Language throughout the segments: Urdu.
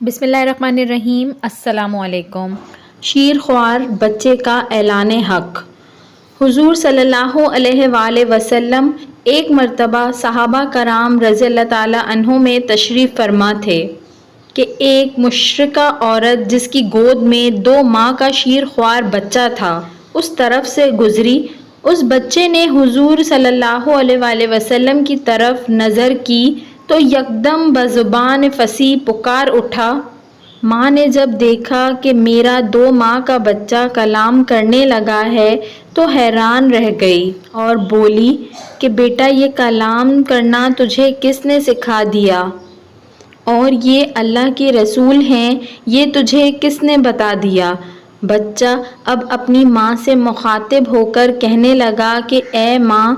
بسم اللہ الرحمن الرحیم۔ السلام علیکم۔ شیر خوار بچے کا اعلان حق۔ حضور صلی اللہ علیہ وآلہ وسلم ایک مرتبہ صحابہ کرام رضی اللہ تعالیٰ عنہ میں تشریف فرما تھے کہ ایک مشرکہ عورت جس کی گود میں 2 ماہ کا شیر خوار بچہ تھا اس طرف سے گزری۔ اس بچے نے حضور صلی اللہ علیہ وآلہ وسلم کی طرف نظر کی تو یکدم بزبان فصیح پکار اٹھا۔ ماں نے جب دیکھا کہ میرا 2 ماہ کا بچہ کلام کرنے لگا ہے تو حیران رہ گئی اور بولی کہ بیٹا یہ کلام کرنا تجھے کس نے سکھا دیا؟ اور یہ اللہ کے رسول ہیں یہ تجھے کس نے بتا دیا؟ بچہ اب اپنی ماں سے مخاطب ہو کر کہنے لگا کہ اے ماں،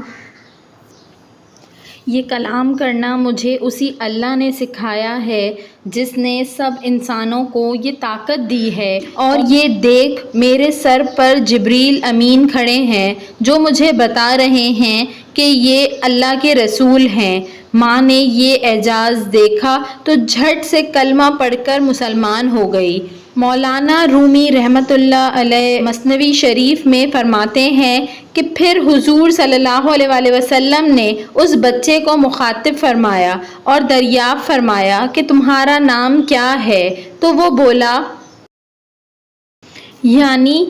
یہ کلام کرنا مجھے اسی اللہ نے سکھایا ہے جس نے سب انسانوں کو یہ طاقت دی ہے، اور یہ دیکھ میرے سر پر جبریل امین کھڑے ہیں جو مجھے بتا رہے ہیں کہ یہ اللہ کے رسول ہیں۔ ماں نے یہ اعجاز دیکھا تو جھٹ سے کلمہ پڑھ کر مسلمان ہو گئی۔ مولانا رومی رحمۃ اللہ علیہ مثنوی شریف میں فرماتے ہیں کہ پھر حضور صلی اللہ علیہ وآلہ وسلم نے اس بچے کو مخاطب فرمایا اور دریافت فرمایا کہ تمہارا نام کیا ہے؟ تو وہ بولا یعنی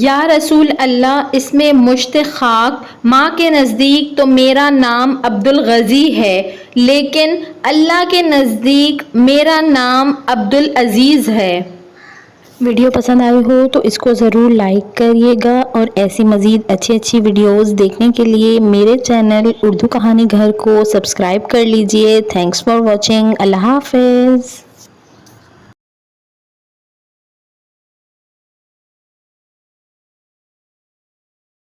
یا رسول اللہ اس میں مشت خاک، ماں کے نزدیک تو میرا نام عبدالغنی ہے لیکن اللہ کے نزدیک میرا نام عبدالعزیز ہے۔ ویڈیو پسند آئی ہو تو اس کو ضرور لائک کریے گا، اور ایسی مزید اچھی ویڈیوز دیکھنے کے لیے میرے چینل اردو کہانی گھر کو سبسکرائب کر لیجئے۔ Thanks for watching. اللہ حافظ۔